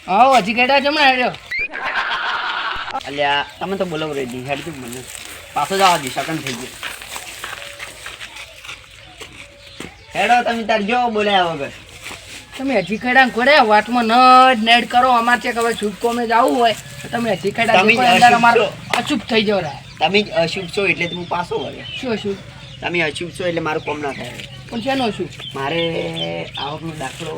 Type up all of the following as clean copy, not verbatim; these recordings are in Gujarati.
હા હજી કેડા જમણે આવ્યો અલ્યા તમે તો બોલો રેડી હેડ તું મને પાછો જવા દે સકન થઈ ગયો હેડો તમે તાર જો બોલ્યા વગર તમે હજી કેડા ઘોડે વાતમાં નેડ કરો અમાર છે કે હવે શુભ કોમે જવું હોય તો તમે હજી કેડા અંદર અમારો અશુભ થઈ જાવ તમે જ અશુભ છો એટલે હું પાછો વળ્યો શું અશુભ તમે અશુભ છો એટલે મારું કોમ ના થાય પણ શેનો અશુભ મારે આવકનો દાખલો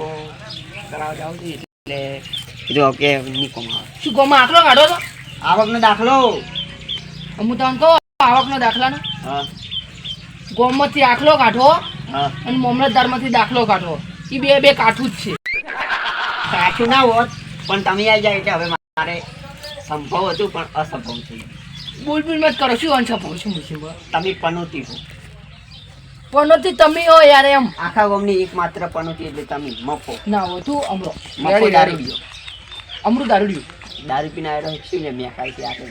કરાવવા જાવ છે એટલે કીધું કે નહીં કોમ આવે શું કોમાં આટલો કાઢો તો આવકનો દાખલો હું તમને કહું આવકનો દાખલા ને હા ગોમમાંથી આખલો કાઢો હા અને મામલતદારમાંથી દાખલો કાઢો એ બે બે કાઠું જ છે સાચું ના હોત પણ તમે આવી જાય એટલે હવે મારે સંભવ હતું પણ અસંભવ થઈ બોલ મત કરો શું અનસફળ શું મુસીબત તમે પનોતી હો પણ નથી તમે હો યાર એમ આખા ગામની એકમાત્ર પનોતી એટલે તમે મફો ના હો તું અમરો મફો દારૂડિયો અમરું દારૂડિયું દારૂ પીને આવ્યો શું ને મેં ખાઈ આગળ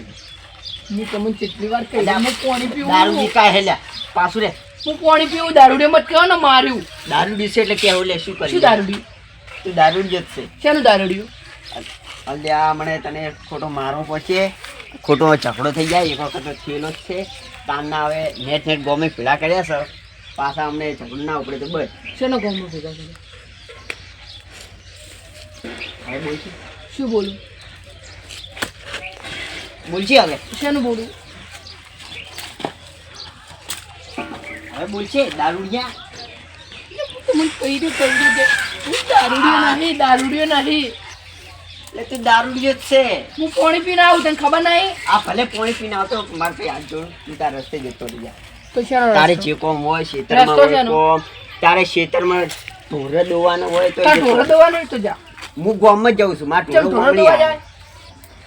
હું તમને કેટલી વાર કહી હું પાણી પીવું દારૂ પીકા હેલ્યા પાછું રે હું પાણી પીવું દારૂડિયો મત કહો ને માર્યું દારૂ દિવસે એટલે કેવું લે શું શું કરી દારૂડિયું તું દારૂ જ છે શેનું દારૂડિયું અલ્યા મને તને ખોટો મારવો પડશે ખોટો ઝઘડો થઈ જાય એક વખત થયેલો જ છે તાનના હવે નેટ ગોમે પીડા કર્યા છે પાછા અમને ઝઘડો ના ઉપડે તો બસ શેનો ગામમાં ભેગા કરે હવે બોલશે શું બોલું બોલશે હવે શેનું બોલું હવે બોલશે દારૂડિયા મને કહી દે હું દારૂડિયો નહીં એટલે તું દારૂડિયો જ છે હું પાણી પીને આવું તને ખબર નહીં આ ભલે પાણી પીને આવતો મારે ભાઈ હાથ જોડું તું તારા રસ્તે જતો રહી જા તો શેનો તારે રસ્તો? જે કોમ હોય ખેતરમાં રસ્તો હોય શેનો? કોમ તારે ખેતરમાં ઢોરે દોવાનો હોય તો તાર ઢોરો દોવાનો હોય તો જા હું ગામમાં જ જાઉં છું મારે ચલ ઢોરો દોવા જાય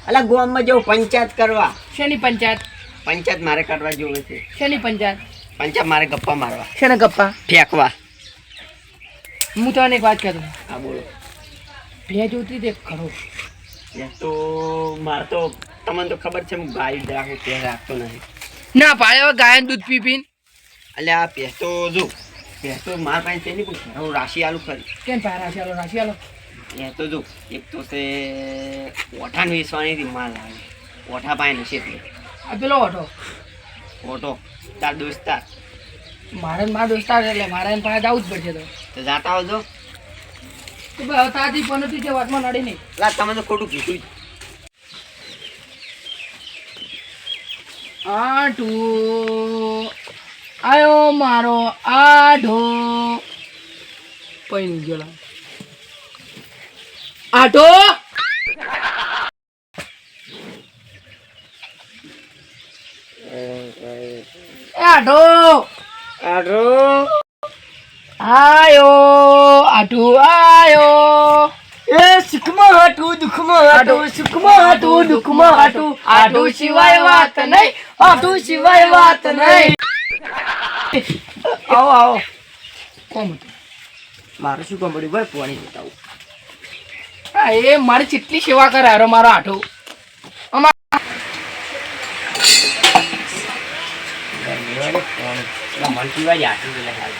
અલા ગામમાં જાઉં પંચાયત કરવા શેની પંચાયત પંચાયત મારે કરવા જોવે છે શેની પંચાયત પંચાયત મારે ગપ્પા મારવા શેના ગપ્પા ફેંકવા હું તને એક વાત કહેતો હા બોલો ભે જોતી તે ખરો એ તો મારે તો તમને તો ખબર છે હું ગાય જ રાખું તે રાખતો નહીં ના પાડે હવે ગાયન દૂધ પી પીને એટલે આ ભેંસ તો જો ભેંસ તો મારા પાસે છે નહીં પૂછે હું રાશિ આલું ખરી કેમ પાય રાશિ આલો એ તો જો એક તો છે ઓઠાને વેચવાની માલ આવે ઓઠા પાસે નથી એટલે આ પેલો ઓટો ઓટો તાર દોસ્તાર મારે ને મારા દોસ્તાર એટલે મારે એને પાસે જવું જ પડશે તો જાતા આવજો તો ભાઈ તાજી પનોતી છે વાતમાં નડી નહીં લા તમે તો ખોટું કીધું જ. આઠો આયો મારો આઢો પૈણી ગયો આઢો એ આઢો આડો આયો આઢો આયો એ સુખમાં હાટું દુઃખમાં આઢો સુખમાં હાટું દુઃખમાં હાટું આઢો સિવાય વાત નહીં આઢો સિવાય વાત નહીં આવો આવો કોમ મારું શું કામ પડ્યું ભાઈ પાણી બતાવું હા એ મારી કેટલી સેવા કરે હારો મારો આઠો મન પીવા આટલું એટલે હાલ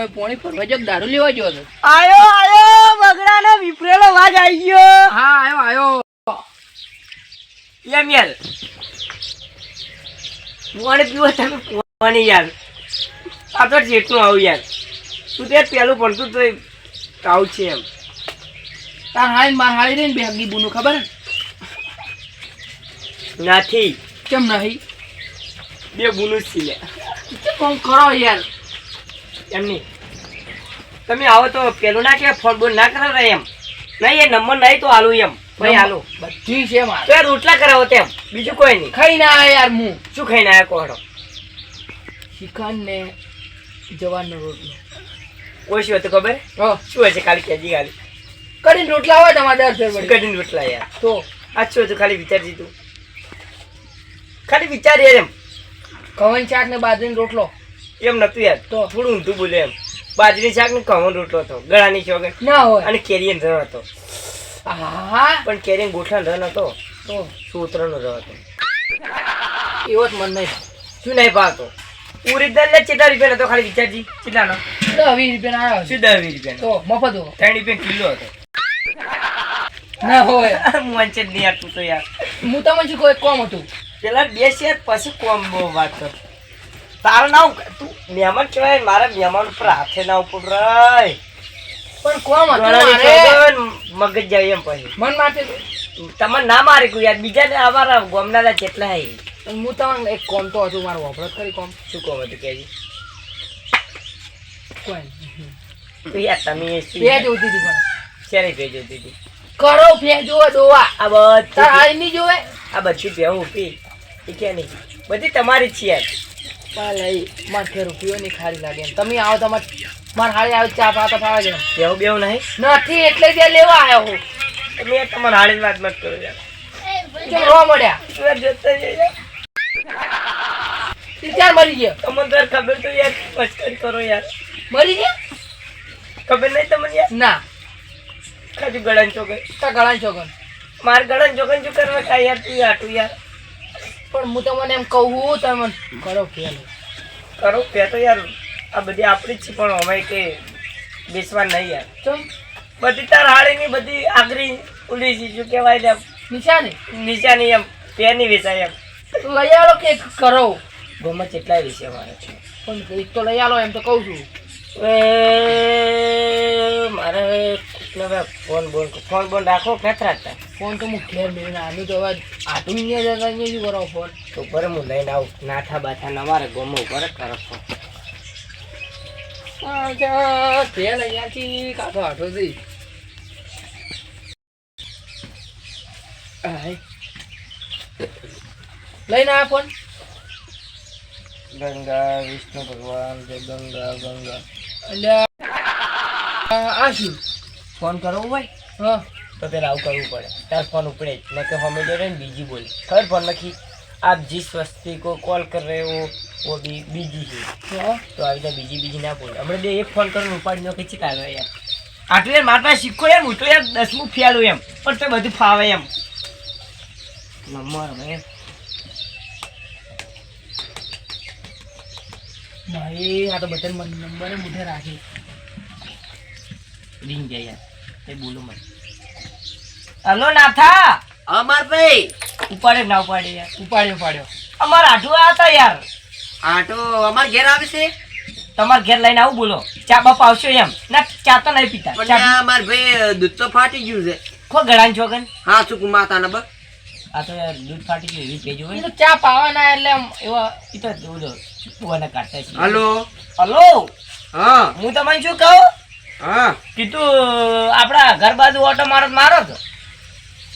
પોણી ફરવા જો દારૂ લેવા ગયો હતો આયો બગડાનો વિપરેલો વાજ આવી ગયો હા આવ્યો એમ યાર પાણી પીવા તમે પાણી યાર આ તો જેટલું આવું યાર તું તે પેલું પડતું તો આવું છે એમ તાર હાળી માર હાળી રહીને બે હગી બુનું ખબર નથી કેમ નહીં બે બુનું જ છે કોમ કરો યાર એમની તમે આવો તો પેલું ના કે ફોન બોલ ના કરો એમ નહીં એ નંબર નહીં તો આલું એમ ભાઈ આલો બધી છે મારે તો રોટલા કરાવો તેમ બીજું કોઈ નહીં ખાઈ ના આવે યાર હું શું ખાઈને આવ્યા કોહડો શિખંડ ને જવારનો રોટલો કોઈ શું હતું ખબર શું હશે ખાલી કેજી ખાલી કરીને રોટલા હોય તમારે 10 રૂપિયા કરીને રોટલા યાર તો આ શું હતું ખાલી વિચારજી તું ખાલી વિચાર યાર એમ ઘઉં શાક ને બાજરીનો રોટલો એમ નતું યાર તો થોડું ઊંધું બોલે એમ બાજરી શાક ને ઘઉં રોટલો હતો ગળાની ચોગે ના હોય અને કેરીયન રન હતો હા પણ કેરીયન ગોઠણ રન હતો તો સૂત્રનો રન હતો એવો જ મન નહીં શું નહીં ભાવતો ઓરિજિનલ ને કેટલા રૂપિયાનો હતો ખાલી વિચારજી કેટલાનો 20 રૂપિયાનો આવ્યો શું 10 રૂપિયાનો તો મફત હતો 3 રૂપિયા કિલો હતો ના હોય હું વંચે જ નહીં યાર તું તો યાર હું તમને શું કોઈ કોમ હતું પેલા બેસ યાર પછી કોમ બહુ વાત કર તારું નામ તું મહેમાન કહેવાય મારા મહેમાન ઉપર હાથે ના ઉપર રહે પણ કોમ હતું ગળાની મારે છોકન મગજ જાય એમ પછી મન માટે તમને ના મારી કોઈ યાર બીજાને અમારા ગામના જેટલા હે હું તમને એક કોમ તો હતું મારું વપરાશ કરી કોમ શું કહો હતું કેજી કોઈ નહીં. તો યાર તમે શું ભેજ હોતી હતી પણ શેરી ભેજ હતી તી? કરો ભેજ જોવે દોવા આ બધી તાર હારી નહીં જોવે આ બધી ભેહું પી એ કે નહીં બધી તમારી જ છે યાર લઈ મારે ઘેર રૂપિયો નહીં ખારી લાગે એમ તમે આવો તમારે મારે હારી આવે ચા પાતા ફાવે છે ભેહું બેહું નહીં નથી એટલે ત્યાં લેવા આવ્યો હું મેં તમારા હાળી વાત મત કરો યાર કેમ રોવા મળ્યા તું યાર જતો રહે યાર ઈ ચાર મરી ગયો તમને તો યાર ખબર તો યાર પચકન કરો યાર મરી ગયા ખબર નહીં તમને યાર ના ખાજુ ગળાન ચોકે તા ગળા છોકન માર ગળાન ચોકન શું કરવા કાંઈ યાર તું આટું યાર પણ હું તમને એમ કહું તમે કરો ફેલ કરો પે તો યાર આ બધી આપણી જ છે પણ અમે કે બેસવા નહીં યાર ચમ બધી તાર હાળીની બધી આગરી ઉલી છે શું કહેવાય લે નિશાની નીચાની એમ પેની વેચાય એમ તો લઈ આવો કે કરો ગોમાં કેટલાય વિશે અમારે પણ એક તો લઈ આવો એમ તો કહું છું મારે ફોન બોન રાખો ક્યાં રાખતા ફોન તો હું ઘેર લઈને આનું તો હવે આટું નહીં જતા અહીંયા શું કરો ફોન તો પર હું લઈને આવું નાથા બાથા અમારે ગોમાં ઉપર જ કરો ફોન ઘેર અહીંયાથી કાકો આઠો થઈ લઈને આવ્યા ફોન ગંગા વિષ્ણુ ભગવાન જય ગંગા ગંગા એટલે આ શું ફોન કરવો હોય હા તો પેલા આવું કરવું પડે તાર ફોન ઉપડે જ ને કે હમે જોડે ને બીજી બોલે ખબર ફોન લખી આપ जिस वस्ती को कॉल कर रहे हो वो બીજી છે હા તો આવી રીતે બીજી ના બોલે હમણાં બે એક ફોન કરીને ઉપાડી નો કે ચાલે યાર આટલું યાર મારા પાસે શીખો યાર હું તો યાર 10મું ફેલું એમ પણ તો બધું ફાવે એમ નંબર મેં ભાઈ આ તો બટન નંબર મુઠે રાખી રીંગ જાય યાર એ બોલો મને હલો નાથા અમાર ભાઈ ઉપાડે ના ઉપાડે યાર ઉપાડ્યો અમારા આઠું આવ્યા હતા યાર આટો અમાર ઘેર આવે છે તમારે ઘેર લઈને આવું બોલો ચા બાપ આવશો એમ ના ચા તો નહીં પીતા પણ ચા આ માર ભાઈ દૂધ તો ફાટી ગયું છે ખો ગળાન છોકન હા શું માતાના બસ આ તો યાર દૂધ ફાટી ગયું એવી પેજ એ હોય તો ચા પાવાના એટલે આમ એવા એ તો બોલો ચૂપવાના કાઢતા છે હલો હલો હા હું તમને શું કહું હા કીધું આપણા ઘર બાજુ ઓટો મારો તો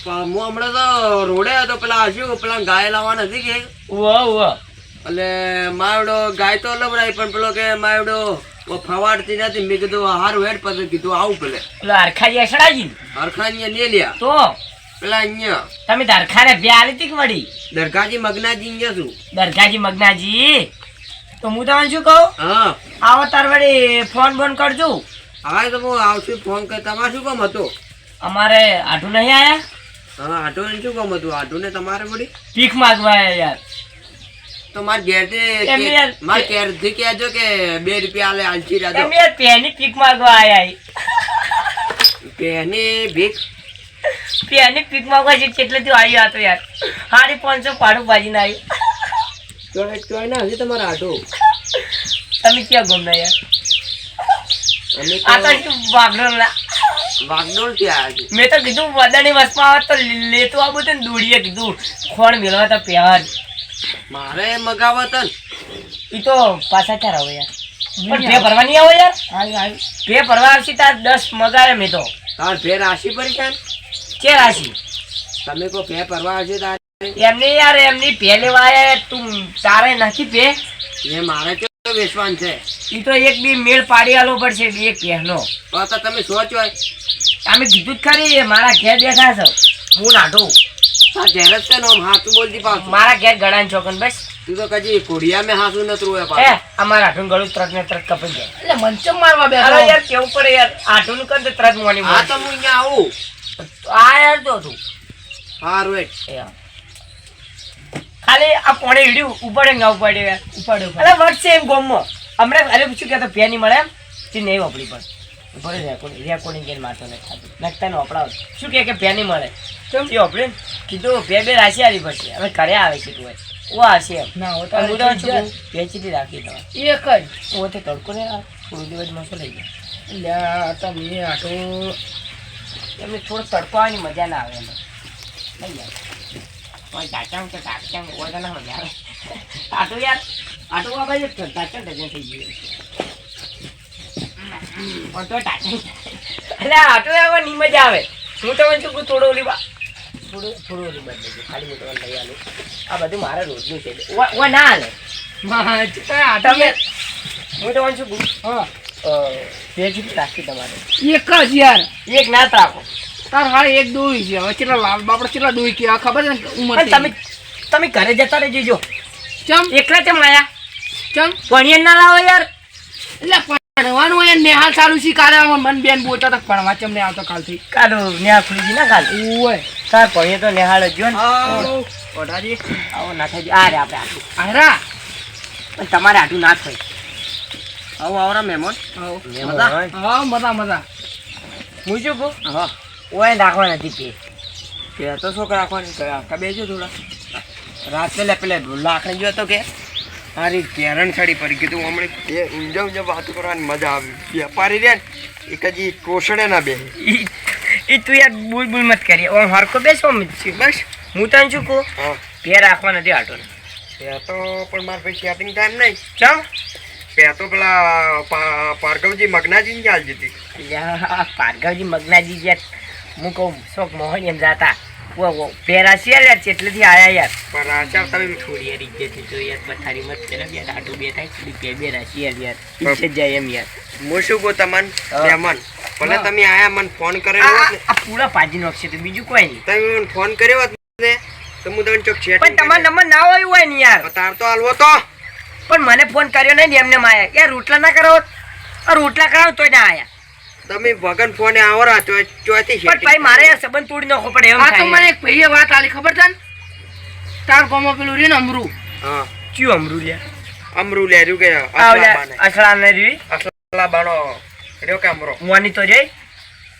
પણ હું હમણાં તો રોડે હતો પેલા શું પેલા ગાય લાવવાના હતી કે ઉવા એટલે માવડો ગાય તો લવડાવી પણ પેલો કે માવડો ફવાડતી નથી મેં કીધું હારું હેડ પછી કીધું આવું પેલે પેલા હરખાજી અસડાજી હરખાની લે લ્યા તો પેલા અહીંયા તમે હરખાને બે આલી તી કે વળી દરગાજી મગનાજી અહીંયા છું દરગાજી મગનાજી તો હું તમને શું કહું હા આવો તાર વળી ફોન બોન કરજો હા તો હું આવશું ફોન કર તમારે શું કામ હતો અમારે આઠું નહીં આયા હા આટો ને શું કામ હતું આટો ને તમારે વળી ભીખ માગવા આયા યાર તો માર એમ યાર. માર ઘેરથી કહેજો કે 2 રૂપિયા આલે આલચી રાજો તમે યાર પેની ભીખ માગવા આયા પેની ભીખ પેની ભીખ માગવા છે કેટલેથી આવ્યો હતો યાર હારી 500 પાડું બાજીને આવ્યું ચોય ના હજી તમારા આટો તમે ક્યાં ગમના યાર અમે આ તો શું વાગડો ના વાગડોળ થી આવ્યા છે મેં તો કીધું વદાની વસમાં આવત તો લેતો આવું હતું ને દોડીએ કીધું ખોણ મેળવા તો પહેર મારે મગાવત ને એ તો પાછા ચાર આવે યાર પણ બે ભરવા નહીં આવે યાર બે ભરવા આવશે તાર 10 મગાવે મેં તો તાર ભેર રાશિ પડી છે કે રાશી તમે કો ભે પરવા આવશે તારે એમની યાર એમની પે લેવા આયા તું તારે નથી પે એ મારે તો વેચવાન છે એ તો એક બી મેળ પાડી આલો પડશે બે પહેનો તો તમે સોચો અમે કીધું જ ખરી મારા ઘેર બેઠા છો હું નાઠું આ ઘેર જ છે ને આમ હાથું બોલતી પાછું મારા ઘેર ગળાન ચોકન બસ તું તો કજી કોડિયા મેં હાથું નતું હોય એ પાછું અમારા આઠું ગળું ત્રત ને ત્રત કપાઈ જાય એટલે મંચમ મારવા અરે બેઠો યાર કેવું પડે યાર આઠું નું કર તો ત્રત મોની હા તો હું અહીંયા આવું આ યાર તો તું હારું એ ખાલી આ કોણે હીડ્યું ઉપાડે ના ઉપાડે યાર ઉપાડ્યો અરે વટ છે એમ ગોમમાં હમણાં અરે શું કહેતો પે નહીં મળે એમ તે નહીં વાપરી પણ રેકોર્ડિંગ કરીને મારતો ને ખાતું નખતા ને વાપરાવ શું કે પે નહીં મળે કેમ? તે વાપરે કીધું બે રાશિ આવી પડશે હવે ઘરે આવે છે તું ઓ હશે એમ ના હો હું તો તો પેચીથી રાખી દઉં એક જ હું તે તડકો ને થોડું દિવસ મસો લઈ ગયા લ્યા તમે આટો એમને થોડો તડકો આવવાની મજા ના આવે એમાં નહીં યાર કોઈ ટાચાંગ કે ટાચાંગ હોય તો ના મજા આવે આટો યાર આટો આ બાજુ ટાચાંગ ડઝન થઈ ગયું પણ તો ટાચાંગ એટલે આટો આવે નહીં મજા આવે હું તમને શું કહું થોડો ઓલી થોડું ઓલી બદલે છે ખાલી હું તમને લઈ આલું આ બધું મારે રોજનું છે ઓ ના હાલે તમે હું તમને શું કહું હા ભેગી રાખી તમારે એક જ યાર એક ના રાખો તાર હારે એક દોઈ છે હવે કેટલા લાલ બાપડા કેટલા દોઈ કે આ ખબર છે ને ઉંમર પણ તમે ઘરે જતા રહેજો જો ચમ એકલા ચમ આયા ચમ ભણિયન ના લાવો યાર એટલે ભણવાનું હોય નેહાલ ચાલુ છે કાલે મન બેન બોલતા હતા ભણવા ચમ ને આવતો કાલથી કાલો નેહાળ ખુલી ગઈ ના કાલ ઓય તાર ભણીએ તો નેહાળ જ જો ને ઓઢાજી આવો ના થઈ આ રે આપણે આટલું આરા પણ તમારે આટલું ના થાય આવો આવરા મહેમાન હા મજા મજા હું શું કહું હા ઓય રાખવા નથી કે તો શું રાખવાની બેજો થોડા રાત પેલા પેલા લાકડી જો તો કે મારી કેરણ છડી પડી કીધું હમણાં ઊંઝા ઊંઝા વાતો કરવાની મજા આવી વેપારી રે એક હજી કોસડે ના બે એ તું યાર બોલ બોલ મત કરીએ ઓમ હરકો બેસો બસ હું તને શું કહું હા પે રાખવા નથી આટો પે તો પણ મારે પછી સેટિંગ ટાઈમ નહીં ચમ પે તો પેલા પાર્ગવજી મગનાજી ચાલ જતી ભાર્ગવજી મગનાજી યાર હું કહું શોખ મોહન એમ જાતા ઓ પેરા છે યાર એટલેથી આયા યાર પણ રાજા તમે થોડી યાર ઇજ્જત તો યાર પથારી મત કરે યાર આટું બે થાય બે રાશિ યાર ઇજ્જત જાય એમ યાર હું શું કહું તમને મહેમાન ભલે તમે આયા મને ફોન કરેલો હોત ને આ પૂરા પાજી નોખશે તો બીજું કોઈ નહીં તમે મને ફોન કર્યો હોત ને તો હું તમને ચોક પણ તમારો નંબર ના હોય ને યાર તાર તો હાલવો તો પણ મને ફોન કર્યો નહીં ને એમને માયા યાર રોટલા ના કરો આ રોટલા કરાવો તોય ના આયા તમે વગન ફોને આવો રા ચોથી પણ ભાઈ મારે યાર સંબંધ તોડી નાખવો પડે એમ આ તો થાય મને એક ભાઈએ વાત આલી ખબર છે ને તાર ગામમાં પેલું રે ને અમરું હા ક્યું અમરુ લ્યા અમરુ લેર્યું કે અસળા ને રીવી અસલા બાનો રહ્યો કે અમરો મોની તો જઈ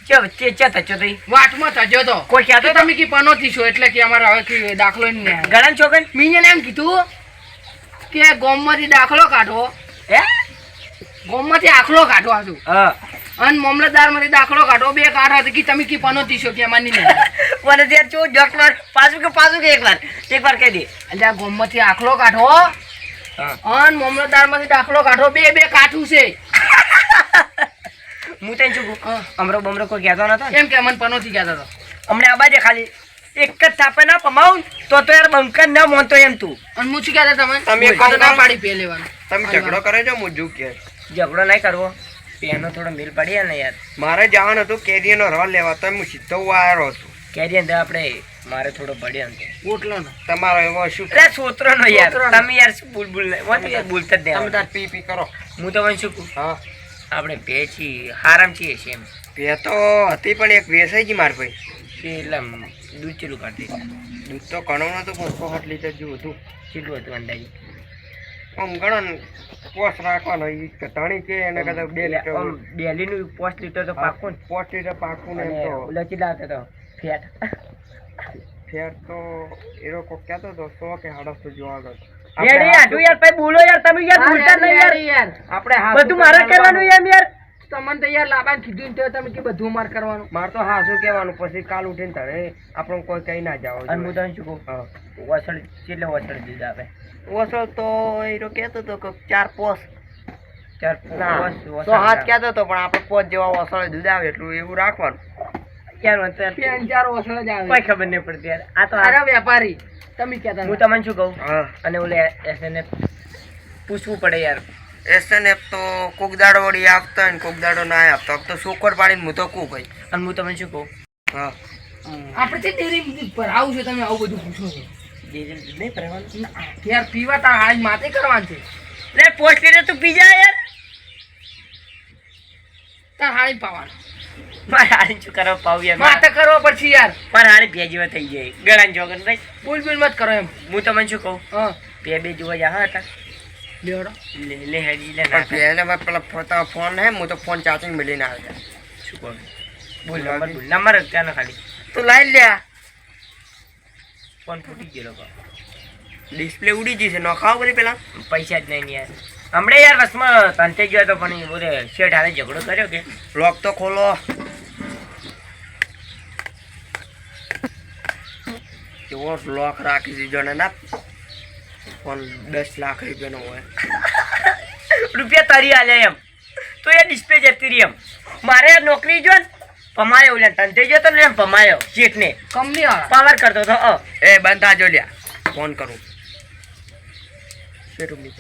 ચે તચો તઈ વાટમાં થજો તો કોઈ કહેતો તો તમે કી પનોતી છો એટલે કે અમારે હવે કે દાખલો ને ગળાન છોકન મીને એમ કીધું કે ગામમાંથી દાખલો કાઢો હે ગામમાંથી આખલો કાઢો આજો હા અને મામલતદારમાંથી દાખલો કાઢો બે કાઢો તો કે તમે કી પનોતી છો કે માની નહીં મને ત્યાં ચો ડોક્ટર પાછું કે એકવાર કહી દે એટલે આ ગામમાંથી આખલો કાઢો અને મામલતદારમાંથી દાખલો કાઢો બે કાઠું છે હું તને શું કહું અમરો બમરો કોઈ કહેતો નતો ને એમ કે મને પનોતી કહેતો હતો હમણાં આ બાજે ખાલી એક જ થાપે ના પમાવું તો યાર બંકર ના મોનતો એમ તું અને હું શું કહેતા તમે તમે એક કામ ના કરો. પાડી પે લેવાનું તમે ઝઘડો કરે છો હું જુ કે ઝઘડો નહીં કરવો પેનો થોડો મિલ પડી ને યાર મારે જવાનું હતું કેરીનો રવા લેવા તો હું સીધો આવ્યો હતો કેરી અંદર આપણે મારે થોડો પડ્યો ને ઓટલો તમારો એવો શું એટલે સોતરો નો યાર સોતરાનો. તમે યાર શું બોલતા જ તમે નહીં તાર પી કરો હું તમને શું કહું હા આપણે બે છીએ હારામ છીએ છે એમ પે તો હતી પણ એક વેસાઈ ગઈ માર ભાઈ તે એટલે દૂધ ચીલું કાઢી દૂધ તો ઘણું નતું પણ 100 લીટર જેવું હતું ચીલું હતું અંદાજે આમ ગણો ને પોસ રાખવાનો ઈ કે તણી કે એને કદાચ 2 લીટર આમ ડેલીનું 5 લીટર તો પાકું ને 5 લીટર પાકું ને એમ અને તો લચીલા હતા તો ફેટ ફેર તો એરો કોક કહેતો હતો 100 કે 150 જેવા આગળ રેડી આટું યાર ભાઈ બોલો યાર તમે યાર બોલતા નહીં યાર આપણે બધું મારે કરવાનું યાર તમને તો યાર લાબાન કીધું ને તો તમે કે બધું માર કરવાનું માર તો હા શું કહેવાનું પછી કાલ ઉઠીને તને આપણને કોઈ કઈ ના જાવ અને હું તને શું કહું વસળ કેટલે વસળ દૂધ આપે ઓછો તો એરો કહેતો હતો કે 4 પોસ ચાર ના તો હાથ કહેતો હતો પણ આપણે પોસ જેવા ઓસળે દૂધ આવે એટલું એવું રાખવાનું યાર પેન ચાર ઓસળ જ આવે કોઈ ખબર નહીં પડતી યાર આ તો અરે વેપારી તમે કહેતા હું તમને શું કહું હા અને ઓલે એસએનએ પૂછવું પડે યાર એસએનએફ તો કોક દાડો વળી આપતા ને કોક દાડો ના આપતા તો સોકર પાડીને હું તો કું ભાઈ અને હું તમને શું કહું હા આપણે તે ડેરી પર આવું છે તમે આવું બધું પૂછો છો નહીં ભરવાનું યાર પીવા તાર હાલ માથે કરવાનું છે લે પોસ્ટ લીટર તું પી જા યાર તાર હાળી પાવાનું મારે હારી શું કરવા પાવું યાર માથે કરવો પડશે યાર. મારે હારી બે જેવા થઈ જાય ગળાની જોગન ભાઈ બોલ બોલ મત કરો એમ. હું તમને શું કહું હા બે જોવા જા હતા લેવડો. લે હેડી લે પણ પહેલા પેલા ફોન હે હું તો ફોન ચાર્જિંગ મિલીને આવ્યો શું કહું બોલ નંબર ક્યાં ખાલી તું લાઈ લ્યા ફોન ફૂટી ગયેલો બા. ડિસ્પ્લે ઉડી જશે નખાવ કરી પેલા પૈસા જ નહીં યાર હમણાં યાર બસમાં તંતે ગયો તો પણ બોલે શેઠ હારે ઝઘડો કર્યો કે લોક તો ખોલો કેવો લોક રાખી દીધો ને ના ફોન 10 લાખ રૂપિયાનો હોય રૂપિયા તરી આલ્યા એમ તો એ ડિસ્પ્લે જતી રહી એમ મારે નોકરી જો ને પમાયો લે તંતે ગયો તો ને એમ પમાયો શેઠને કંપની વાળા. પાવર કરતો હતો એ બંધ થાજો લ્યા ફોન કરું શેઠ ઉમી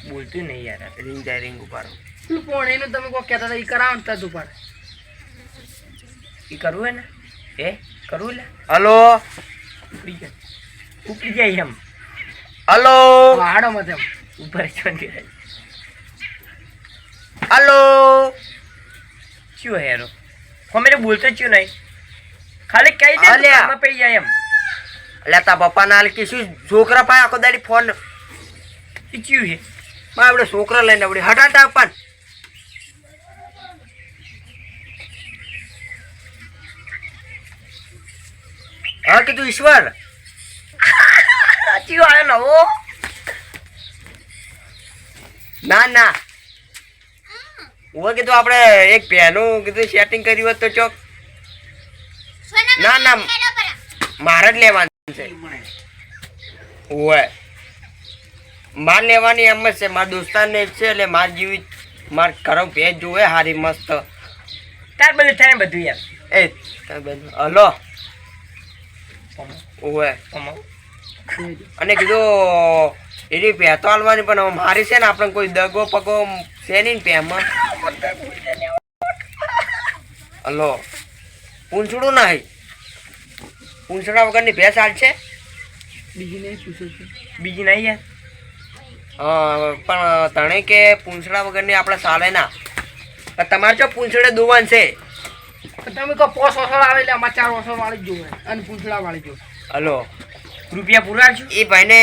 બોલતું નહીં યાર રિંગ જાય રિંગ ઉપાડો પેલું પોણીનું તમે કોઈ કહેતા હતા એ કરાવો ને તદ ઉપર. એ કરવું હે ને એ કરવું લે હલો ઉપડી જાય એમ હલો હાડો મત એમ. ઉપર શું હલો હેરો હમેરે બોલતો જ નહીં ખાલી કઈ દે અલ્યા. કામમાં પડી જાય એમ એટલે તા પપ્પા ના કે શું છોકરા પાસે આખો દાડી ફોન એ ચિયું હે આપણે છોકરા લઈને આપણે હટાતા પણ હા કીધું ઈશ્વર ચિયો આવ્યો નવો ના ના હું કીધું આપણે એક પેનું કીધું સેટિંગ કર્યું હોત તો ચોક ના ના મારે જ લેવાનું છે ઓય માર લેવાની એમ જ છે મારા દોસ્તારને જ છે એટલે માર જેવી માર કરો ભેજ જોવે હારી મસ્ત તાર બધું થાય બધું યાર એ હલો ઓય અને કીધું એની પે તો હાલવાની પણ મારી છે ને આપણે કોઈ દગો પગો છે નહીં ને પેમાં હલો પૂંછડું નહીં પૂંછડા વગરની ભેંસ હાલ છે બીજી નહીં પૂછો છો. બીજી નહીં યાર પણ તણે કે પૂંછડા વગરની આપણે ચાલે ના પણ તમારે જો પૂંછડે દુવાન છે પણ તમે કહો પોસ ઓસળ આવે એટલે અમારે 4 ઓસળ વાળી જ જોવે અને પૂંછડા વાળી જોવે. હલો રૂપિયા પૂરા છું એ ભાઈને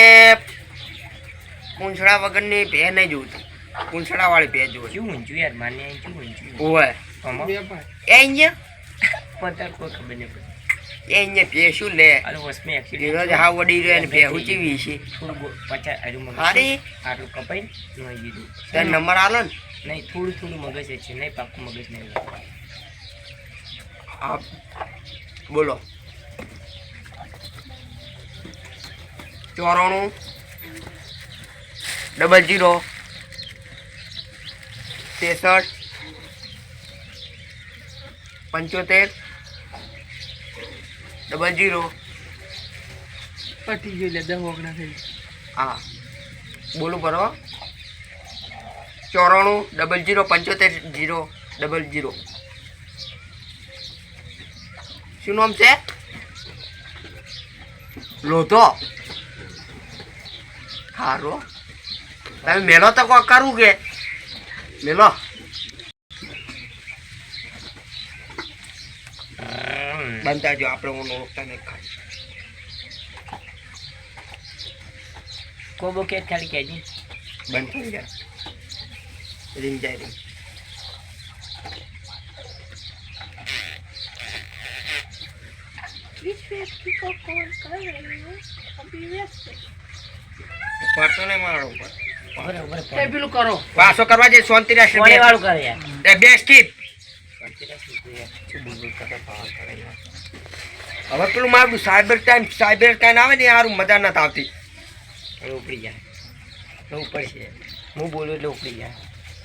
પૂંછડા વગરની ભે નહીં જોતી પૂંછડા વાળી ભે જોવે શું ઊંચું યાર માન્ય શું ઊંચું ઓય વેપાર. એ અહીંયા પતા કોઈ ખબર નહીં પડે એ અહીંયા ભે શું લે અરે વસમે વિરોધ એક્સિડન્ટ હા વડી રહ્યો ને ભે ઉચીવી છે થોડું 50 આટલું મગજ હારી આટલું કપાઈ નહીં દીધું તાર નંબર આલો ને નહીં થોડું મગજ છે નહીં પાક્કું મગજ નહીં આપ બોલો 94 00 63 75 00 પટી ગયું એટલે 10 ઓગણા થઈ ગયું. હા બોલું બરો 94 00 75 000 શું નામ છે લોધો હારો તમે મેલો તો કોઈ કરવું કે મેલો બનતા જો આપણે હું ઓળખતા નહીં ખાઈ કોબો કે ખાલી કહેજી બંધ થઈ જાય રીંગ જાય રીંગ પડતો નહીં મારો ઉપર એ પેલું કરો. પાછો કરવા જાય શાંતિ કોને રાષ્ટ્ર વાળું કરે યાર બે સ્કીપ હવે પેલું મારું સાયબર ટાઈમ આવે ને સારું મજા નથી આવતી હવે ઉપડી જાય હવે ઉપર છે હું બોલું એટલે ઉપડી જાય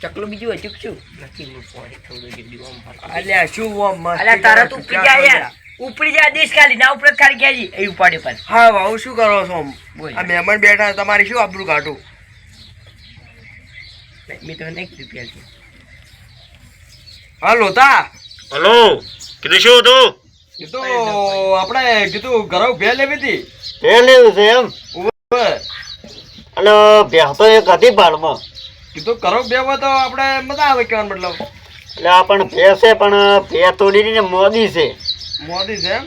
ચકલું બીજું હજુ શું નથી હું પોણી થોડું જેટલું આમ ફરતો. અલ્યા શું ઓમ મસ્ત અલ્યા તારા તું ઉપડી જાય યાર ઉપડી જાય દેશ ખાલી ના ઉપડે ખાલી કહેજી એ ઉપાડે પણ હા ભાઉ શું કરો છો બોલ. આ મહેમાન બેઠા છે, તમારી શું આબરૂ કાઢું મેં તો નહીં રૂપિયા છે હા લોતા હલો કીધું શું હતું એ તો આપણે કીધું ઘરે ભે લેવી હતી એ લેવું છે એમ ઓવે. અને ભેંસ તો એક હતી પાડમાં કીધું કરો બેવા તો આપણે મજા આવે કહેવાનો મતલબ. એટલે આ પણ ભે છે પણ ભે તોડીને મોદી છે. મોદી છે એમ?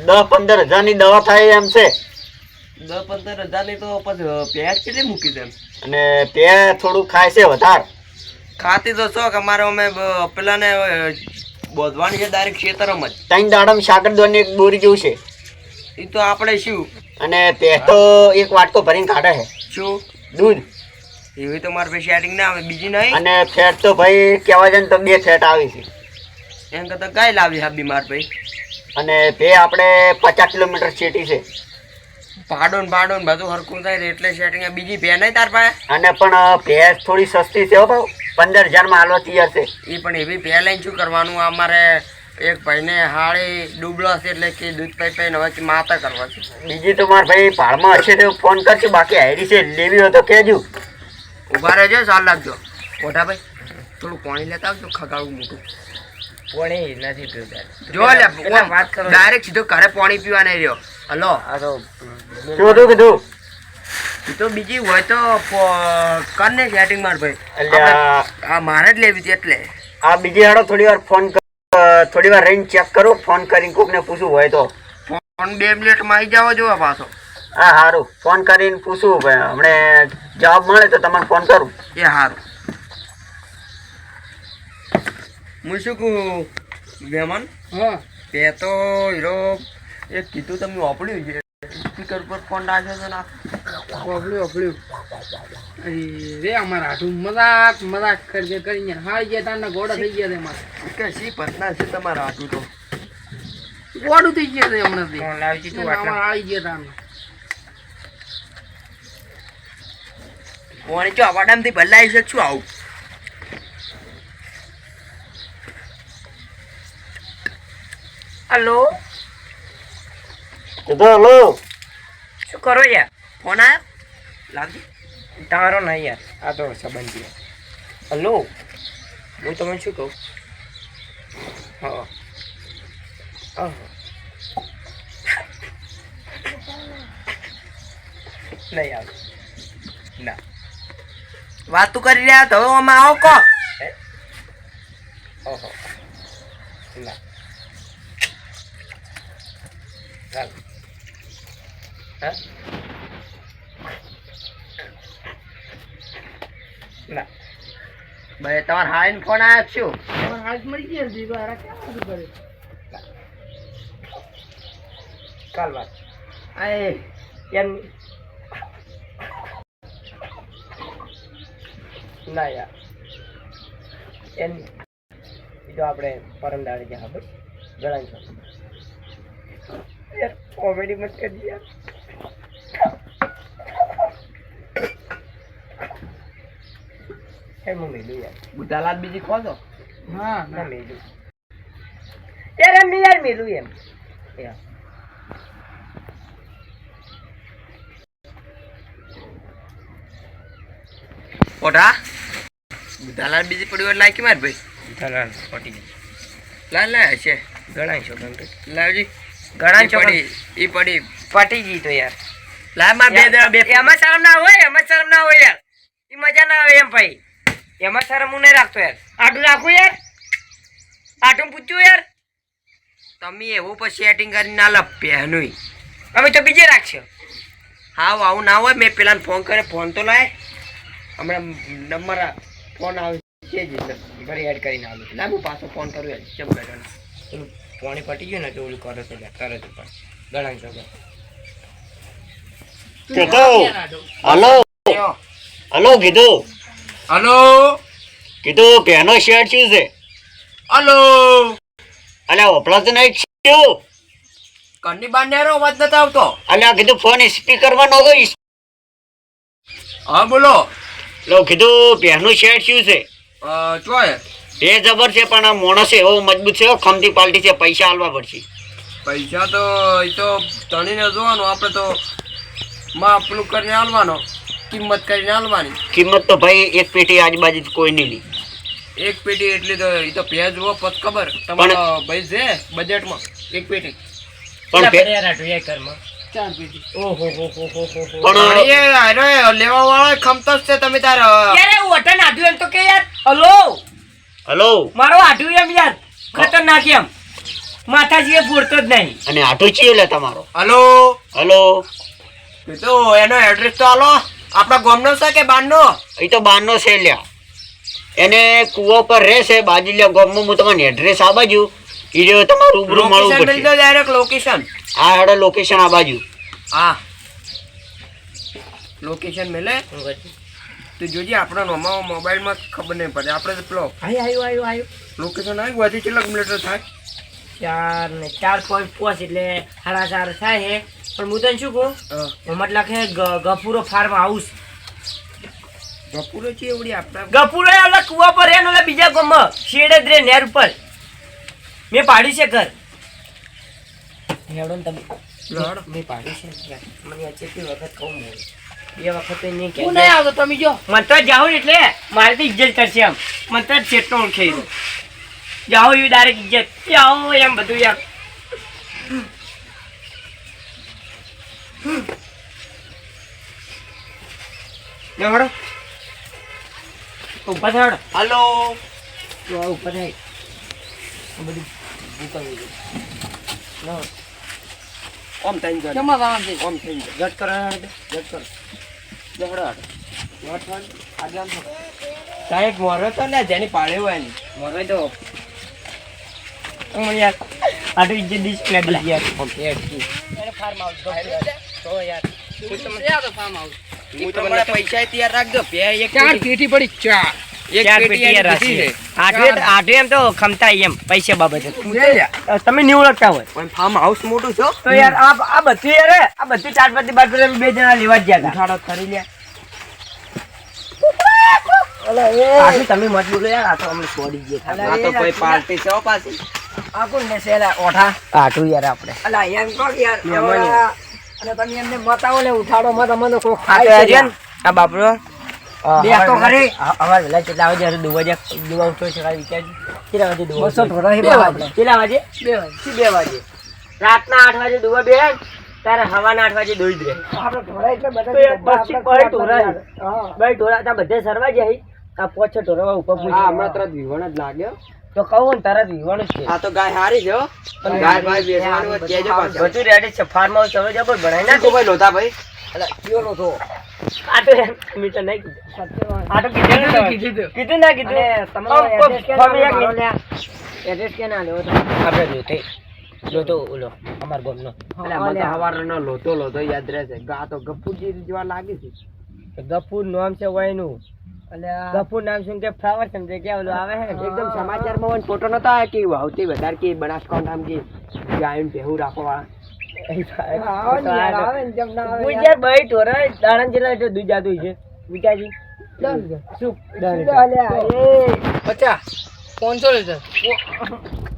10-15 હજારની દવા થાય એમ છે. 10-15 હજારની તો પછી પેજ કેટલી મૂકી છે એમ? અને ભે થોડું ખાય છે વધારે. ખાતી તો શોખ અમારે અમે પેલાને બોધવાની છે ડાયરેક્ટ ખેતરમાં જ. 3 દાડમ સાકરદોની એક બોરી જેવું છે. એ તો આપણે શું અને ભે તો એક વાટકો ભરીને કાઢે છે શું દૂધ. એવી તો મારે પછી સેટિંગ ના આવે બીજી નહીં. અને ફેટ તો ભાઈ કહેવા જાય ને તો 2 ફેટ આવી છે. એમ કરતા ગાય લાવી હા બીમાર ભાઈ. અને ભે આપણે 50 કિલોમીટર સિટી છે. ભાડો ને બધું હરખું થાય ને એટલે સેટિંગ બીજી ભે નહીં તાર પાસે. અને પણ ભેંસ થોડી સસ્તી છે હો ભાવ. 15,000 હાલવા તૈયાર છે. એ પણ એવી ભે લઈને શું કરવાનું અમારે એક ભાઈને હાળી ડૂબળો છે એટલે કે દૂધ પાઈ હવે કે માતા કરવા છે. બીજી તો મારા ભાઈ ભાડમાં હશે તો ફોન કરશું. બાકી આઈડી છે લેવી હોય તો કહેજો. ઉભા રહેજો ચાલ લાગજો. મોટા ભાઈ થોડું પાણી લેતા આવજો ખગાડું મોટું. પાણી નથી પીવતા. જો લે કેટલા વાત કરો. ડાયરેક્ટ સીધો ઘરે પાણી પીવા નહીં રહ્યો. હલો આ તો શું હતું કીધું? એ તો બીજી હોય તો કર ને સેટિંગ માર ભાઈ. એટલે આ મારે જ લેવી હતી એટલે. આ બીજી હાડો થોડી વાર ફોન થોડી વાર રહીને ચેક કરો. ફોન કરીને કોકને પૂછવું હોય તો. ફોન 2 મિનિટમાં આવી જાવ જો પાછો. હા સારું. ફોન કરીને પૂછવું ભાઈ. હમણે જવાબ મળે તો તમને ફોન કરું. એ સારું. હું શું કહું મહેમાન હા તે તો હીરો એક કીધું તમે વાપર્યું છે સ્પીકર પર ફોન નાખ્યો છે ને ઓફળ્યું અરે રે અમારા હાથું મજાક કરીને હારી ગયા તારના ગોડા થઈ ગયા છે મારે. કે શી પતના છે તમારા હાથું તો ગોડું થઈ ગયા છે હમણાંથી. ફોન લાવી દીધું અમારે આટલા. આવી ગયા તારના. કોણી જો અવાડામથી બદલાઈ છે શું આવું. હલો કીધું હલો. શું કરો યાર? ફોન આવ્યો લાગજો. તમારો નહીં યાર, આ તો સંબંધી. હલો, હું તમને શું કહું? હા હા નહીં આવે ના. વાત તું કરી રહ્યા તો હવે આમાં આવો કો. ઓહો ના ચાલ હા ના ભાઈ તમારે હાઈન ફોન આવ્યો શું? અમારા હાથ મળી ગયા છે બારા કેમ બધું કરે. કાલ વાત આય એમ ના યાર એમ જો આપણે પરમ દાડે જ્યાં બસ ગળાઈ છો યાર કોમેડી મત કરી યાર. એમ મેલું યાર બુધાલાલ બીજી ખો દો. હા ના મેલું યાર એમ નહીં યાર મેલું એમ યાર. ઓઢા બુધાલાલ બીજી પડી હોય લાયકી માર ભાઈ. ચાલ પટી ગઈ લાલ લે છે ગળાઈ છો ગમે લાવજી. ગળાઈ છો ઈ પડી પટી ગઈ તો યાર. લાવ માર બે દડા બે. એમાં શરમ ના હોય, એમાં શરમ ના હોય યાર. એ મજા ના આવે એમ ભાઈ. એમાં શરમ હું નહીં રાખતો યાર. આટલું રાખું યાર, આટલું પૂછ્યું યાર. તમે એવું પછી સેટિંગ કરીને ના લ પહેનું. અમે તો બીજે રાખશો. હા આવું ના હોય. મેં પેલા ફોન કરે ફોન તો લાય હમણાં નંબર ફોન આવે છે જ એટલે ઘરે એડ કરીને આવું. ના હું પાછો ફોન કરું યાર ચમ બેઠો. પેલું પાણી પટી ગયું ને તો ઓલું કરે તો યાર કરે તો પણ ગણાય છો કીધું હલો. હલો કીધું. હલો કીધું ભેનો શેડ શું છે? હલો અલ્યા ઓપડા તો નહીં શું? કન્ની બાંધેરો અવાજ નથી આવતો. અલ્યા કીધું ફોન સ્પીકરમાં નો ગઈ. હા બોલો. લો કીધું ભેનું શેડ શું છે? ચોય એ જબર છે પણ આ માણસ એવો મજબૂત છે. ખમતી પાલટી છે. પૈસા આલવા પડશે. પૈસા તો એ તો તણીને જોવાનું. આપણે તો માપનું કરીને હાલવાનો, કિંમત કરીને હાલવાની. કિંમત તો ભાઈ એક પેટી આજુબાજુ કોઈ નહીં લી. એક પેટી એટલી તો એ તો ભેજ રો પત ખબર તમારો ભાઈ છે બજેટમાં એક પેટી. પણ યાર આટલું એ ઘરમાં 4 પેટી. ઓહો હો હો હો હો હો. પણ એ અરે લેવા વાળો ખમતો જ છે તમે તાર યાર એ હોટલ આઢું એમ તો કે યાર હલો હલો મારો આઢું એમ યાર ખતરનાક એમ માથાજી એ ફોડતો જ નહીં. અને આટો ચીયો લે તમારો હલો હલો એ તો એનો એડ્રેસ તો આલો આપણા ગામનો છે કે બારનો એ તો બારનો છે લ્યા એને કૂવો પર રહેશે બાજુલિયા ગામમાં હું તમને એડ્રેસ આ બાજુ એ રહ્યો તમારું રૂબરૂ મળવું લોકેશન પડશે દો ડાયરેક્ટ લોકેશન આ હેડો લોકેશન આ બાજુ હા લોકેશન મેલે તો જોજે આપણા નોમાં મોબાઈલમાં ખબર નહીં પડે આપણે તો પેલો આયો લોકેશન આવી ગયું કેટલા કિલોમીટર થાય 4 ને 4.5 એટલે 4.5 થાય છે. પણ હું તને શું કહું મોહમ્મદ લાખે ગફુરો ફાર્મ હાઉસ બપોરે છે એવડી આપણા ગફુરો એ ઓલા કુવા પર રહે ને ઓલા બીજા ગામમાં શેડે જ રે નેર ઉપર મેં પાડ્યું છે ઘર હેડો ને તમે લડ. મેં પાડ્યું છે યાર. મને આ કેટલી વખત કહું મેં બે વખત તો નહીં હું નહીં આવતો તમે જો મને તો જાઉં ને એટલે મારે તો ઇજ્જત કરશે એમ મને તો છેટનો ઓળખે જાઓ એવી ડાયરેક્ટ ઇજ્જત જાઓ એમ બધું યાર લે હળો ઉપર થા હળો હાલો તો આ ઉપર થાય આ બધું ભૂકાવી દે લો ઓમ થઈને જાય જમા જવાનું છે. ઓમ થઈને જાય જટ કરો જટ કરો લે હડો હાડો વાટવાન આજે આમ તો સાહેબ મોરો તો ને જેની પાડ્યો હોય ને મોરે તો યાર આટલું ઇજ્જત ડિસ્પ્લે દી યાર ઓમ પેટ એને ફાર્મ હાઉસ તો યાર શું તમે છે આ તો farm house? હું તમને પૈસા તૈયાર રાખજો પે એક 4 પેટી પડી 4. એક ચાર પેટી પેટી યાર દીધી છે. આઠે એમ તો ખમતા એમ પૈસા બાબતે લે લ્યા. તમે નહીં ઓળખતા હોય પણ ફાર્મ હાઉસ મોટું છો તો યાર આ બધી યાર આ બધી ચાર પત્તી બાર પત્તી અમે બે જણા લેવા જ ગયા હતા ઉઠાડો કરી લે આટલું તમે મત બોલો યાર આ તો અમને છોડી ગયા હતા. આ તો કોઈ પાર્ટી છે હો પાછી આ કોણ ને સેલા ઓઠા આટલું યાર આપણે અલા એમ કહો કે યાર મહેમાન હવે અને તમે એમને મતાવો ને ઉઠાડો મત અમને કોઈ આ ખાય તો છે યાર આ બાપરો બે તો ખરી. અમાર વેલા કેટલા વાગે હરે દુવા ઉઠો છે ખાલી વિચારજો કેટલા વાગે દુવા 200 ઢોરા છે બે બાપ વાગે કેટલા વાગે 2 વાગે. 2 વાગે રાતના 8 વાગે દુવા બે તારે હવાના 8 વાગે દોઈ દે આપણે ઢોરા એટલે બધા તો યાર પછી કોઈ ઢોરા નહીં. હા. ભાઈ ઢોરા તા બધે સરવા જાય આ પોછ ઢોરા ઉપર પૂછે હા હમણાં તરત વિવણ જ લાગ્યો તો કહું ને તરત વિવાણું જ છે આ તો ગાય હારી છે હો પણ ગાય ભાઈ બેસવાનું હોય કેજો પાછા બધું રેડી છે ફાર્મ હાઉસ હવે જબર બનાવી ના તો ભાઈ લોતા ભાઈ અલા કયો તો આ તો મેં તો નહીં કીધું આ તો કીધું ને તમે. કીધું. કીધું ના કીધું અને તમારો આમ એડ્રેસ કે ફોર્મ એક મારો મિનિટ. લ્યા એડ્રેસ કે ના લેવો તો આપણે જોતે જોતો ઓલો અમાર ગામનો અલ્યા મને તો હવારનો લોતો યાદ રહેશે ગા તો ગફુરજી જેવા લાગે છે ગફુર નામ છે વયનું અલ્યા ગફુર નામ શું કે ફ્લાવર સમજે કે ઓલું આવે હે એકદમ સમાચારમાં હોય ને ફોટો નતો આવ્યો કે વાવતી વધારે કે બનાસકાંઠા આમ કે ગાયન ભેહું રાખવા આવે ને યાર, આવે ને જેમ ના આવે હું યાર. યાર ભાઈ ઢોરા દાણા જેટલા એટલે દૂધ જાતું છે વિકાજી શું 10 લીટર. અલ્યા એ 50 500 લીટર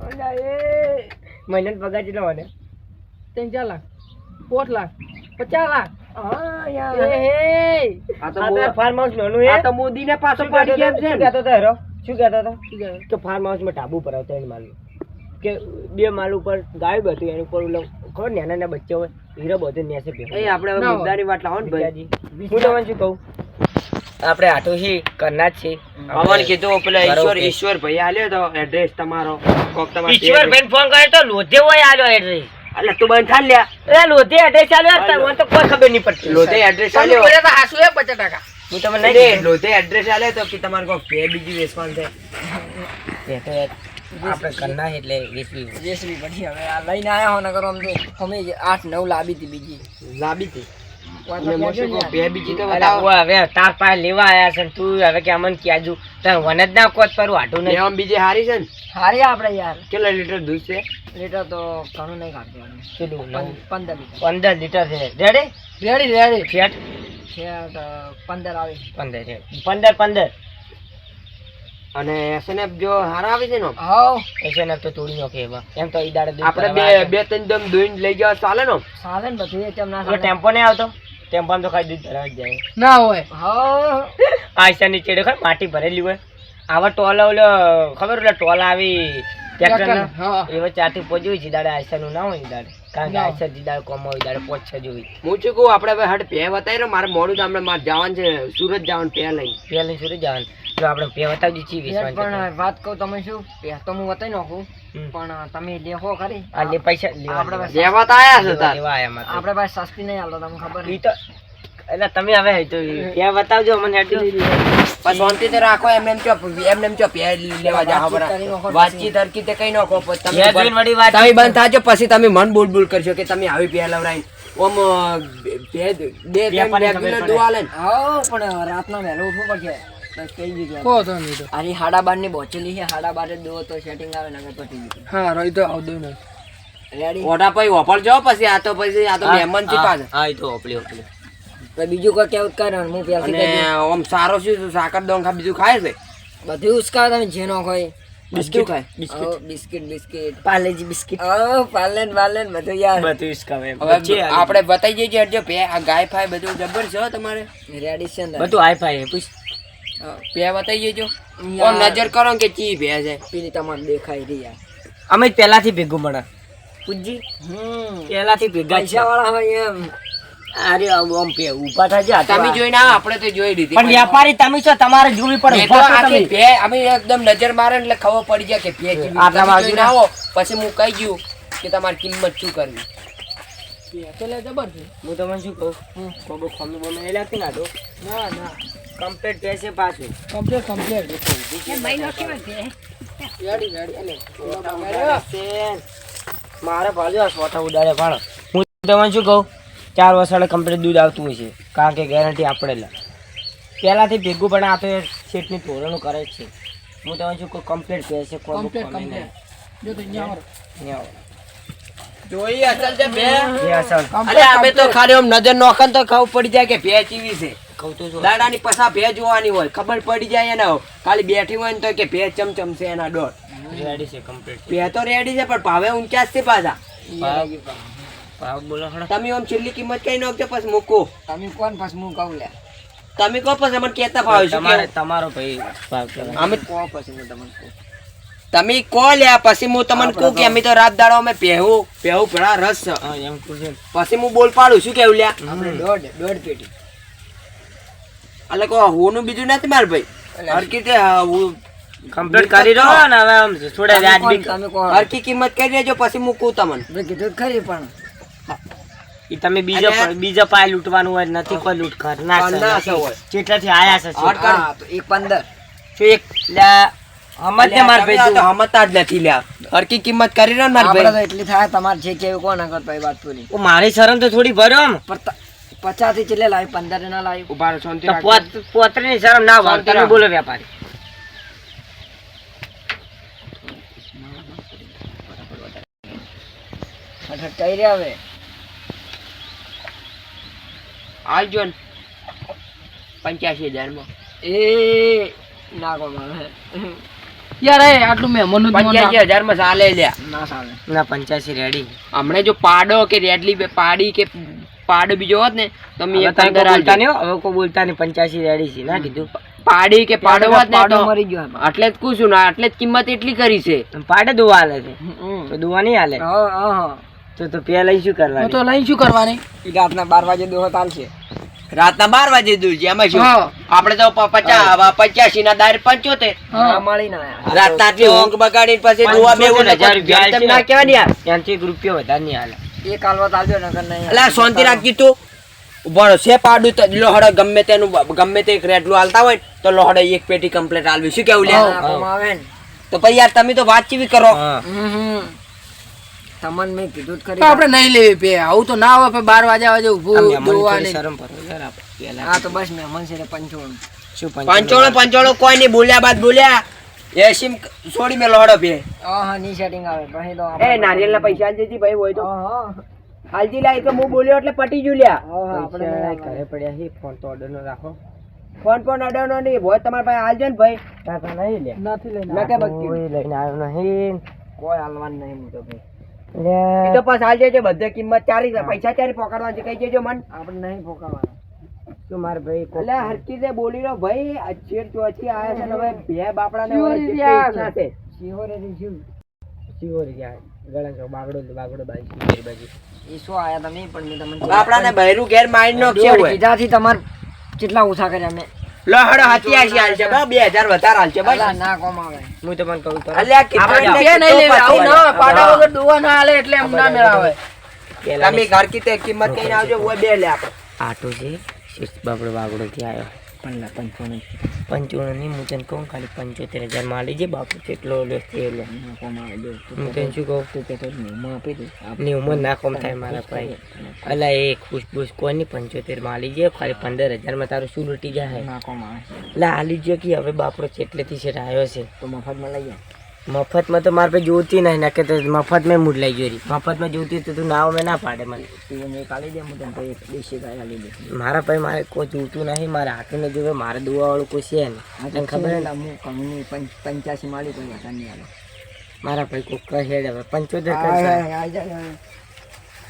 અલ્યા એ મહિનાનો પગાર કેટલો મને 3-4 લાખ 4 લાખ 50 લાખ હા યાર એ હે આ તો આ તો મો- ફાર્મ હાઉસ નાનું હે આ તો મોદીને પાછો શું પાડી કહેતો ગયા હતો? છે શું કહેતો હતો હેરો? શું કહેતો હતો શું કહેવાય? કે ફાર્મ હાઉસમાં ટાબુ પર આવતા માલ કે 2 માળ ઉપર ગાય બધું એની ઉપર ઓલો ખબર નાના નાના બચ્ચા હોય હીરો બધું નેસે પે એ આપણે હવે ના હોય. મુદ્દાની વાત લાવો ને ભાઈ હું તમને શું કહું આપણે આટો હી કરના જ છે અમન કીધું પેલા બરોબર. ઈશ્વર ભાઈ આલ્યો તો એડ્રેસ તમારો કોક તમારો ઈશ્વરભાઈ ફોન કર્યો તો લોધે હોય આલ્યો એડ્રેસ એટલે તું બંધ થાલ લ્યા એટલે લોધે એડ્રેસ આલ્યો હતા મને તો કોઈ ખબર નહીં પડતી લોધે એડ્રેસ તમે આલ્યો બોલ્યા તા હાસુ હે 50%. હું તમને નહીં એટલે કીધું. લોધે એડ્રેસ આલ્યો તો કે તમારે કોક પે બીજી વેચવાનું છે એ તો યાર આપણે કરના એટલે વેચવી જેસવી પછી હવે આ લઈને આયા હો નકર આમ તો અમે 8-9 લાવી હતી બીજી લાબી હતી વાત અને તો મોશું કહેજો ને કોક પે બીજી તો અલા, બતાવો ઓ હવે તાર પાસે લેવા આયા છે ને તું હવે કે અમને ક્યાજુ તાર વન જ ના કોત પર આટું નહીં લેવામાં બીજી હારી છે ને હારી આપણે યાર કેટલા લીટર દૂધ છે લીટર તો ઘણું નહીં કાઢતું આનું. કેટલું 15 લીટર 15 લીટર છે રેડી રેડી ફેટ છે તો 15 આવે 15 છે 15 અને એસએનએફ જો હારા આવે છે ને હાવ એસે ને તો તોડી નાખે એમાં એમ તો ઈ દાડે દૂધ આપણે ભરવા બે ત્રણ દમ દોઈને લઈ જવા ચાલે ને ચાલે ને બધું એ કેમ ના આવ્યો. ટેમ્પો નહીં આવતો ટેમ્પો તો ખાલી દૂધ ભરાવા જ જાય ના હોય હાવ આયસા ની ચેડે ખબર માટી ભરેલી હોય આવા ટોલા ઓલો ખબર ઓલા ટોલા આવી ટ્રેક્ટરનો હા. એવો 4 થી 5 જોઈ જીદાડે આયસરનું ના હોય જીદાડે કારણ કે આયસર જીદાડે કોમ હોય જીદાડે 5-6 જોઈ હું શું કહું આપણે હવે હટ પે બતાવી રહ્યો મારે મોડું તો હમણાં મારે જવાનું છે સુરત જવાનું પે લઈને પેલે સુરત જવાનું જો આપણે પે બતાવજી ચી યાર, 20 પણ વાત કહું તમે શું પહે તો હું બતાવી નાખું પણ તમે લેખો ખરી આ લે પૈસા લેવા આપણે દેવા. જેવા તો આયા છે તાર લેવા આયા માત્ર. આપણે પાસે સસ્તી નહીં હાલતો તમને ખબર ઈ તો એટલે તમે હવે તો પે બતાવજો મને હેડજો પણ શાંતિથી રાખો એમને એમ ચો પે લેવા જાઓ વાતચીત કરી નાખો બરાબર પછી. વાતચીત હરકીતે કઈ નાખો પછી તમે યાર જોઈને વળી વાત તમે બંધ થાજો પછી તમે મન બોલ કરશો કે તમે આવી પે લવરાઈ ઓમ બે વેપારી ખબર પડે. દુઆ લે હા પણ રાતના વહેલું ઉઠવું પડશે બસ કહી દીધું કહો તો નહીં તો અરે 12:30 ની બોચેલી છે 12:30 દો તો સેટિંગ આવે નગર પટી ગયું હા રોઈ તો આવ દો ને રેડી ઓઢા પછી ઓફર જો પછી આ તો મહેમાન છે પાછા હા ઈ તો ઓપલી તો બીજું કોઈ કેવું કરે હું પહેલથી કહી અને દઉં. ઓમ સારો શું સાકર દોંખા બીજું ખાય છે બધું ઉસકા તમે જે નો ખાય બિસ્કિટ ખાય બિસ્કિટ પાર્લેજી બિસ્કિટ પાર્લેન બધું યાર બધું ઇસકાવે હવે આપણે બતાવી જઈએ જો પે આ ગાય ફાય બધું જબર છે હો તમારે રેડી છે ને બધું હાઈ ફાઈ પૂછ પે બતાવી જજો ઓમ નજર કરો કે ચી ભે છે પેલી તમારે દેખાય રહી યાર અમે પહેલાથી ભેગું મળે પૂછજી પહેલાથી ભેગા જ છે. પૈસા વાળા હોય એમ અરે આમ પે ઊભા થાજો આ તો તમે આ. જોઈને આવો આપણે તો જોઈ લીધી પણ વ્યાપારી તમે છો તમારે જોવી પડે એ તો ઊભા થો આખી તમે. ભે અમે એકદમ નજર મારે એટલે ખબર પડી જાય કે ભે ચીવી. આટલામાં તમે જોઈને આવો પછી હું કહી ગયું કે તમારી કિંમત શું કરવી હું તમને શું કહું કોઈ ખમી બમી નહીં લાગતી ના તો ના કમ્પ્લીટ પૈસે પાછું મારે ભાજો આ સોટા ઉડાડે ભાડો હું તમને શું કહું 4 વર્ષે કમ્પ્લીટ દૂધ આવતું હોય છે કારણ કે ગેરંટી આપણે લે પહેલાથી ભેગું પણ આ તો શેઠની ધોરણું કરે જ છે હું તમને શું કહું કમ્પ્લીટ પૈસે કોઈ ખમી નહીં. જોઈ અસલ છે ભે જે અસલ અરે અમે તો ખાલી આમ નજર નોખન તો ખબર પડી જાય કે ભે ચીવી છે કહું તો છું. દાડાની પસા ભે જોવાની હોય ખબર પડી જાય એના ખાલી બેઠી હોય ને તો કે ભે ચમચમ છે એના દોઢ રેડી છે કમ્પ્લીટ ભે તો રેડી છે પણ ભાવે ઊંચા જ છે પાછા ભાવ બોલો હળો. તમે આમ છેલ્લી કિંમત કઈ નાખજો પછી મૂકો તમે કોણ પાસ હું કહું લે તમે કહો પછી અમને કેતા ભાવે શું તમારે કેવું? તમારો ભાઈ ભાવ કહેવાય. અમે કહો પછી હું તમને કહું તમે કહો લ્યા પછી હું તમને કહું કે અમે તો રાત દાડો અમે પહેવું ભેળા રસ છે હા એમ કહું છું. પછી હું બોલ પાડું શું કેવું લ્યા આપણે દોઢ પેટી એટલે કહો હોનું બીજું નથી માર ભાઈ હરકી તે કમ્પ્લીટ કરી દો ને હવે આમ થોડા વ્યાજબી તમે કોણ હરકી કિંમત કરી દેજો પછી મૂકું તમને મેં કીધું જ ખરી પણ ઈ તમે બીજો પાય લૂંટવાનું હોય નથી કોઈ લૂંટ કર ના ના, ના, સર, હોય. જેટલાથી આયા છે હટ કર. હા તો એ 15 શું એક સમજ ને માર ભાઈ તો હમતા જ નથી લ્યા હરકી કિંમત કરી રહ્યો ને માર આપણે તો ભાઈ એટલી થાય તમારે જે કેવું કોણ આગળ ભાઈ વાત પૂરી તું મારી શરમ તો થોડી ભર્યો આમ. પણ 50 થી ચેલે લાવી 15 ના લાવી ઉભા રહો, શાંતિ તો રાખજો. પોતરીની શરમ ના હોય શાંતિ તમે રાખ. બોલો વ્યાપારી અઠ કઈ રહ્યા હવે આલજો ને 85,000 માં એ ના કો મારે યાર એ આટલું મહેમાનનું જ મોન 85,000 માં ચાલે લ્યા ના સાલે ના 85 રેડી હમણે જો પાડો કે રેડલી પાડી કે પાડો બીજો હોત ને તો અમે હવે એક તમે 15 બોલતા આલજો. નહીં હો, હવે કોઈ બોલતા નહીં 85 રેડી છે ના કીધું પાડી કે પાડો હોત ને પાડો તો મરી ગયો એમાં. એટલે જ કહું છું ને એટલે જ કિંમત એટલી કરી છે પાડે દુવા હાલે છે હમ. તો દુવા નહીં હાલે હા હા તો પેલા શું હું કરવાનું તો લઈને શું કરવાની ઈ રાતના 12 વાગે દોહો ચાલશે રાતના 12 વાગે દૂર છે એમાં શું હા. આપણે તો 85 ના દાયર 75 હા મળી ના આયા. રાતના આટલી ઊંઘ બગાડીને પછી દુઆ બેવું ને 75,000 રૂપિયા જેમ તેમ ના કહેવાય ને યાર ત્યાંથી 1 રૂપિયો વધારે નહીં હાલે એક હાલવા ચાલજો નકર નહીં એટલે શાંતિ રાખજી તું ઉભો રહો. છે પાડું તો લોહડો ગમે તે એક રેડલું હાલતા હોય ને તો લોહડો એક પેટી કમ્પ્લીટ હાલવી શું કેવું લે આપવામાં આવે ને તો પછી યાર તમે તો વાત ચીવી કરો હા તમને મેં કીધું જ તો ખરી આપણે નહીં લેવી પે આવું તો ના આવે 12 વાગ્યા વાગે આ ઊભું મહેમાનની જોવા થોડી નહીં શરમ ભરો યાર આપણે પહેલા. હા તો બસ મહેમાન છે ને 55 શું પંચોળો કોઈ નહીં બોલ્યા બાદ બોલ્યા એસીમ છોડી મેં લોહડો પે હા હા ની સેટિંગ આવે પછી તો એ નારિયેલ ના પૈસા આલજે જી ભાઈ હોય તો હા હા હાલજી લાય તો હું બોલ્યો એટલે પટી ગયું લ્યા હા આપણે પૈસા ઘરે પડ્યા છે ફોન તો ઓર્ડર નો રાખો ફોન પણ અડાડો નહીં હોય તમારા પાસે હાલજો ને ભાઈ કાકા નહીં લે નથી લઈને મેં કઈ બક્યું કોઈ લઈને આવ્યો નહીં કોઈ હાલવાનું નહીં હું તો ભાઈ એ તો પાછા હાલ જજો બધે કિંમત ચારી છે પૈસા ચારી પકડવા છે કહી દેજો મન આપણે નહીં ફોકાવાના શું મારે ભાઈ એટલે હરકી જે બોલી રહ્યો ભાઈ આ ચેર ચોથી આયા છે ને હવે બે બાપડા ને શિવરી કેટલી યાર. ઈચ્છા છે શિહોરે થી શિવ શિવોરી ગયા ગળા બાગડો બાજુ એ શું આયા તમે પણ મેં તમને બાપડાને બહેરું ઘેર મારી નો દોઢ કીધાથી તમારે કેટલા ઓછા કર્યા મેં લહડો 87 હાલ છે બા 2000 વધારે હાલ છે બસ અલા, ના કોમ આવે હું તમને કહું તો અલ્યા આપણે કેટલા બે નહીં લેવા આવું ના પાડા વગર દોવા ના હાલે એટલે એમ ના મેળાવે તમે ઘર કી તે કિંમત કઈ આવજો ઓય બે લે આપણે આટો છે બાપડો બાગડો થી આવ્યો 55 ની હું તને કહું ખાલી 75,000 માં લીજે બાપુ કેટલો લે તે લે હું તને શું કહું ની ઉંમર ના કોમ થાય મારા ભાઈ અલા એ ખુશબુશ કોની 75 માં લીજે ખાલી 15,000 માં તારું શું લૂટી જાય ના કોમ આવે લા આ લીજે કે હવે બાપડો ચેટલેથી છે આવ્યો છે તો મફતમાં લઈ જાય મફતમાં તો મારે પાસે જોતી નહીં નાખે તો મફત મેં મૂડ લઈ જોઈ મફતમાં જોતી તો તું ના મેં ના પાડે મને તું એક આલી દે હું તને તો એક દેશી ગાય આલી દે મારા ભાઈ મારે કોઈ જોતું નહીં મારે હાથને જોવે મારે દુવાવાળું કોઈ છે નહીં તને ખબર ને હું કંપની 85 માલી કોઈ હતા નહીં આવે મારા ભાઈ કોઈ કહે હવે 75 આ કરશે જાય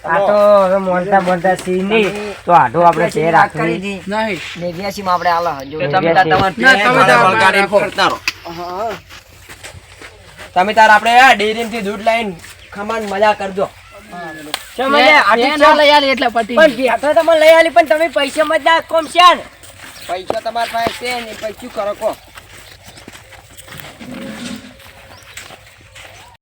આ તો હવે મોનતા મોનતા સી નહીં તો આઢો આપણે છે રાખી કરી નહીં 89 માં આપણે આલા જો તમે તાર ના, તમે તાર તમે તાર આપણે ડેરી થી દૂધ લઈને ખમાન મજા કરજો તમે એ ના લઈ આલી એટલે પટી પણ ભેટો તમે લઈ આલી પણ તમે પૈસા મત કોમ છે ને પૈસા તમારા પાસે છે ને પછી શું કરો કો